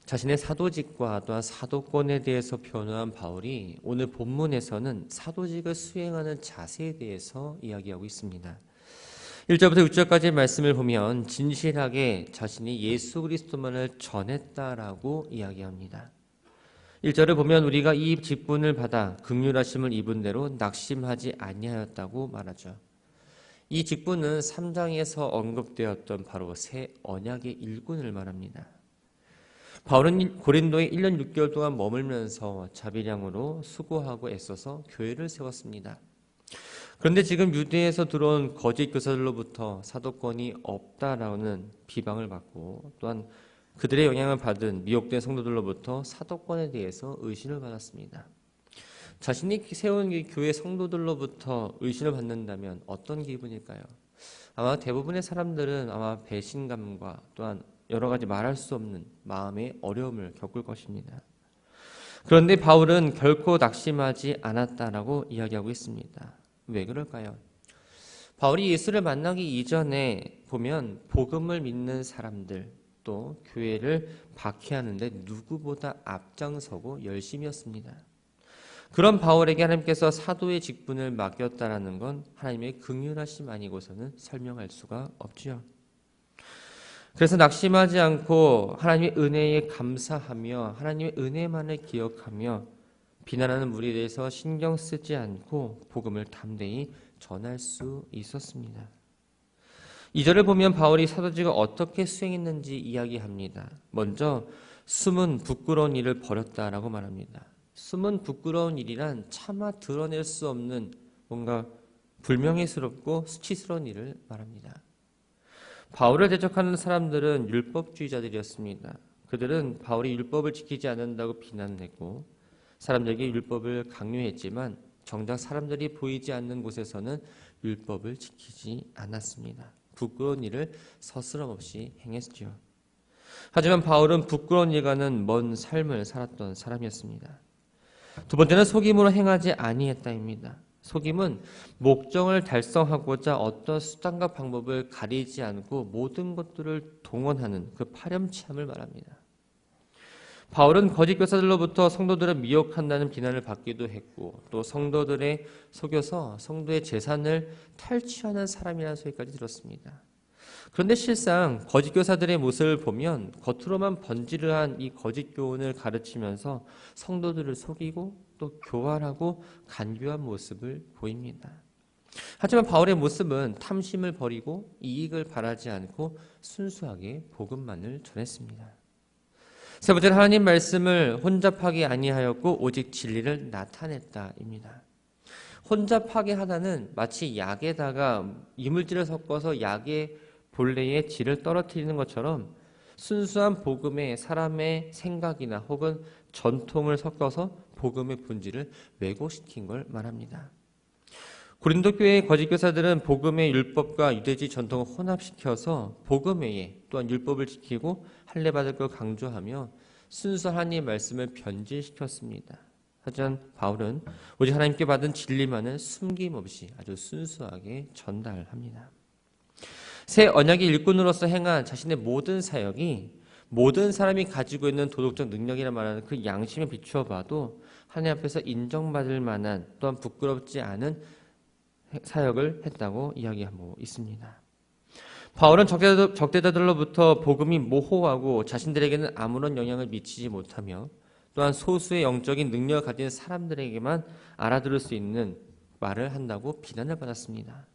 자신의 사도직과 또한 사도권에 대해서 변호한 바울이 오늘 본문에서는 사도직을 수행하는 자세에 대해서 이야기하고 있습니다. 1절부터 6절까지 말씀을 보면 진실하게 자신이 예수 그리스도만을 전했다라고 이야기합니다. 1절을 보면 우리가 이 직분을 받아 긍휼하심을 입은 대로 낙심하지 아니하였다고 말하죠. 이 직분은 3장에서 언급되었던 바로 새 언약의 일꾼을 말합니다. 바울은 고린도에 1년 6개월 동안 머물면서 자비량으로 수고하고 애써서 교회를 세웠습니다. 그런데 지금 유대에서 들어온 거짓 교사들로부터 사도권이 없다라는 비방을 받고 또한 그들의 영향을 받은 미혹된 성도들로부터 사도권에 대해서 의심을 받았습니다. 자신이 세운 이 교회 성도들로부터 의심을 받는다면 어떤 기분일까요? 아마 대부분의 사람들은 아마 배신감과 또한 여러 가지 말할 수 없는 마음의 어려움을 겪을 것입니다. 그런데 바울은 결코 낙심하지 않았다라고 이야기하고 있습니다. 왜 그럴까요? 바울이 예수를 만나기 이전에 보면 복음을 믿는 사람들 또 교회를 박해하는데 누구보다 앞장서고 열심이었습니다. 그런 바울에게 하나님께서 사도의 직분을 맡겼다라는 건 하나님의 긍휼하심 아니고서는 설명할 수가 없지요. 그래서 낙심하지 않고 하나님의 은혜에 감사하며 하나님의 은혜만을 기억하며 비난하는 무리에 대해서 신경 쓰지 않고 복음을 담대히 전할 수 있었습니다. 2절을 보면 바울이 사도직을 어떻게 수행했는지 이야기합니다. 먼저 숨은 부끄러운 일을 버렸다라고 말합니다. 숨은 부끄러운 일이란 차마 드러낼 수 없는 뭔가 불명예스럽고 수치스러운 일을 말합니다. 바울을 대적하는 사람들은 율법주의자들이었습니다. 그들은 바울이 율법을 지키지 않는다고 비난을 했고 사람들에게 율법을 강요했지만 정작 사람들이 보이지 않는 곳에서는 율법을 지키지 않았습니다. 부끄러운 일을 서스럼없이 행했죠. 하지만 바울은 부끄러운 일과는 먼 삶을 살았던 사람이었습니다. 두 번째는 속임으로 행하지 아니했다입니다. 속임은 목적을 달성하고자 어떤 수단과 방법을 가리지 않고 모든 것들을 동원하는 그 파렴치함을 말합니다. 바울은 거짓 교사들로부터 성도들을 미혹한다는 비난을 받기도 했고 또 성도들의 속여서 성도의 재산을 탈취하는 사람이라는 소리까지 들었습니다. 그런데 실상 거짓 교사들의 모습을 보면 겉으로만 번지르한 이 거짓 교훈을 가르치면서 성도들을 속이고 또 교활하고 간교한 모습을 보입니다. 하지만 바울의 모습은 탐심을 버리고 이익을 바라지 않고 순수하게 복음만을 전했습니다. 세 번째는 하나님 말씀을 혼잡하게 아니하였고 오직 진리를 나타냈다입니다. 혼잡하게 하다는 마치 약에다가 이물질을 섞어서 약의 본래의 질을 떨어뜨리는 것처럼 순수한 복음에 사람의 생각이나 혹은 전통을 섞어서 복음의 본질을 왜곡시킨 걸 말합니다. 고린도 교회의 거짓 교사들은 복음의 율법과 유대주의 전통을 혼합시켜서 복음 외에 또한 율법을 지키고 할례 받을 걸 강조하며 순수 하나님의 말씀을 변질시켰습니다. 하지만 바울은 오직 하나님께 받은 진리만을 숨김없이 아주 순수하게 전달합니다. 새 언약의 일꾼으로서 행한 자신의 모든 사역이 모든 사람이 가지고 있는 도덕적 능력이라 말하는 그 양심에 비추어 봐도 하나님 앞에서 인정받을 만한 또한 부끄럽지 않은 사역을 했다고 이야기하고 있습니다. 바울은 적대자들로부터 복음이 모호하고 자신들에게는 아무런 영향을 미치지 못하며 또한 소수의 영적인 능력을 가진 사람들에게만 알아들을 수 있는 말을 한다고 비난을 받았습니다.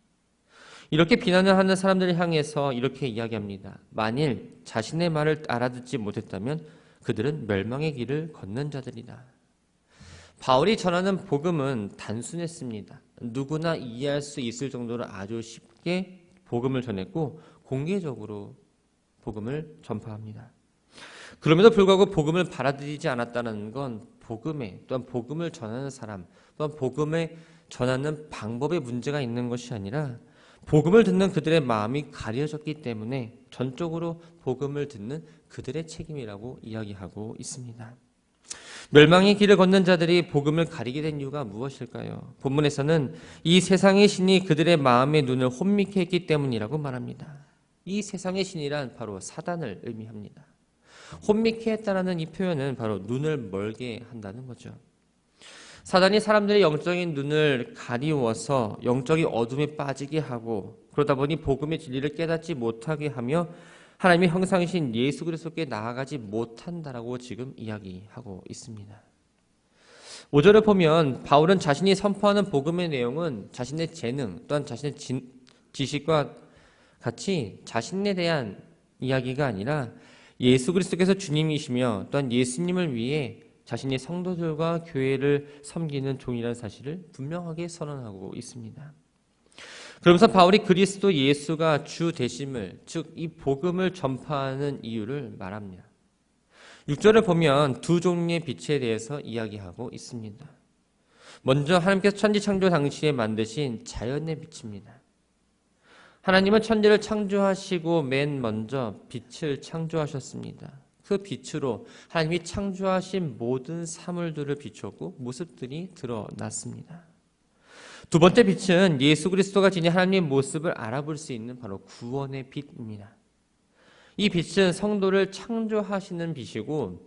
이렇게 비난을 하는 사람들을 향해서 이렇게 이야기합니다. 만일 자신의 말을 알아듣지 못했다면 그들은 멸망의 길을 걷는 자들이다. 바울이 전하는 복음은 단순했습니다. 누구나 이해할 수 있을 정도로 아주 쉽게 복음을 전했고 공개적으로 복음을 전파합니다. 그럼에도 불구하고 복음을 받아들이지 않았다는 건 복음에 또한 복음을 전하는 사람 또한 복음을 전하는 방법에 문제가 있는 것이 아니라 복음을 듣는 그들의 마음이 가려졌기 때문에 전적으로 복음을 듣는 그들의 책임이라고 이야기하고 있습니다. 멸망의 길을 걷는 자들이 복음을 가리게 된 이유가 무엇일까요? 본문에서는 이 세상의 신이 그들의 마음의 눈을 혼미케 했기 때문이라고 말합니다. 이 세상의 신이란 바로 사단을 의미합니다. 혼미케 했다라는 이 표현은 바로 눈을 멀게 한다는 거죠. 사단이 사람들의 영적인 눈을 가리워서 영적인 어둠에 빠지게 하고 그러다 보니 복음의 진리를 깨닫지 못하게 하며 하나님의 형상이신 예수 그리스도께 나아가지 못한다라고 지금 이야기하고 있습니다. 5절을 보면 바울은 자신이 선포하는 복음의 내용은 자신의 재능 또한 자신의 지식과 같이 자신에 대한 이야기가 아니라 예수 그리스도께서 주님이시며 또한 예수님을 위해 자신의 성도들과 교회를 섬기는 종이라는 사실을 분명하게 선언하고 있습니다. 그러면서 바울이 그리스도 예수가 주 되심을, 즉 이 복음을 전파하는 이유를 말합니다. 6절을 보면 두 종류의 빛에 대해서 이야기하고 있습니다. 먼저 하나님께서 천지 창조 당시에 만드신 자연의 빛입니다. 하나님은 천지를 창조하시고 맨 먼저 빛을 창조하셨습니다. 그 빛으로 하나님이 창조하신 모든 사물들을 비췄고 모습들이 드러났습니다. 두 번째 빛은 예수 그리스도가 지닌 하나님의 모습을 알아볼 수 있는 바로 구원의 빛입니다. 이 빛은 성도를 창조하시는 빛이고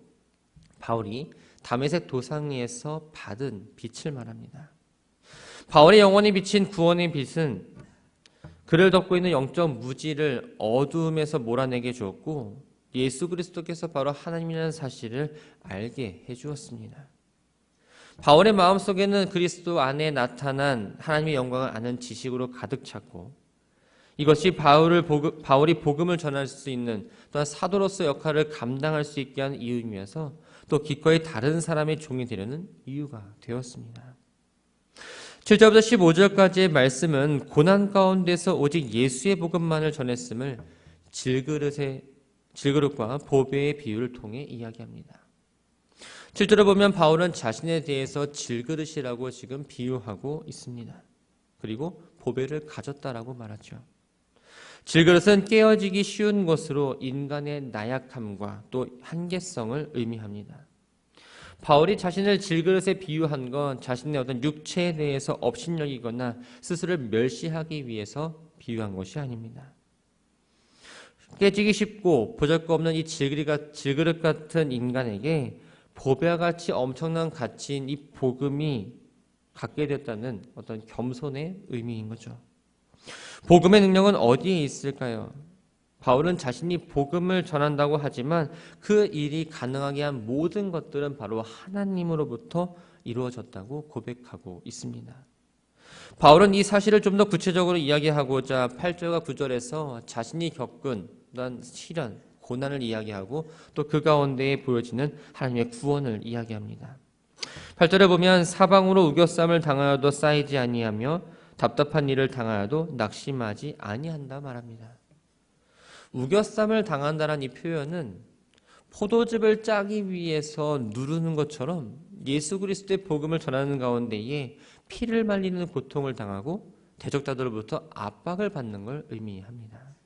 바울이 다메섹 도상에서 받은 빛을 말합니다. 바울의 영혼이 비친 구원의 빛은 그를 덮고 있는 영적 무지를 어두움에서 몰아내게 주었고 예수 그리스도께서 바로 하나님이라는 사실을 알게 해주었습니다. 바울의 마음속에는 그리스도 안에 나타난 하나님의 영광을 아는 지식으로 가득 찼고 이것이 바울이 복음을 전할 수 있는 또한 사도로서 역할을 감당할 수 있게 하는 이유이면서 또 기꺼이 다른 사람의 종이 되려는 이유가 되었습니다. 7절부터 15절까지의 말씀은 고난 가운데서 오직 예수의 복음만을 전했음을 질그릇과 보배의 비유를 통해 이야기합니다. 7절을 보면 바울은 자신에 대해서 질그릇이라고 지금 비유하고 있습니다. 그리고 보배를 가졌다라고 말하죠. 질그릇은 깨어지기 쉬운 것으로 인간의 나약함과 또 한계성을 의미합니다. 바울이 자신을 질그릇에 비유한 건 자신의 어떤 육체에 대해서 업신여기거나 스스로를 멸시하기 위해서 비유한 것이 아닙니다. 깨지기 쉽고 보잘것없는 이 질그릇 같은 인간에게 보배와 같이 엄청난 가치인 이 복음이 갖게 됐다는 어떤 겸손의 의미인 거죠. 복음의 능력은 어디에 있을까요? 바울은 자신이 복음을 전한다고 하지만 그 일이 가능하게 한 모든 것들은 바로 하나님으로부터 이루어졌다고 고백하고 있습니다. 바울은 이 사실을 좀 더 구체적으로 이야기하고자 8절과 9절에서 자신이 겪은 시련, 고난을 이야기하고 또 그 가운데에 보여지는 하나님의 구원을 이야기합니다. 8절에 보면 사방으로 우겨쌈을 당하여도 쌓이지 아니하며 답답한 일을 당하여도 낙심하지 아니한다 말합니다. 우겨쌈을 당한다는 이 표현은 포도즙을 짜기 위해서 누르는 것처럼 예수 그리스도의 복음을 전하는 가운데에 피를 말리는 고통을 당하고 대적자들로부터 압박을 받는 걸 의미합니다.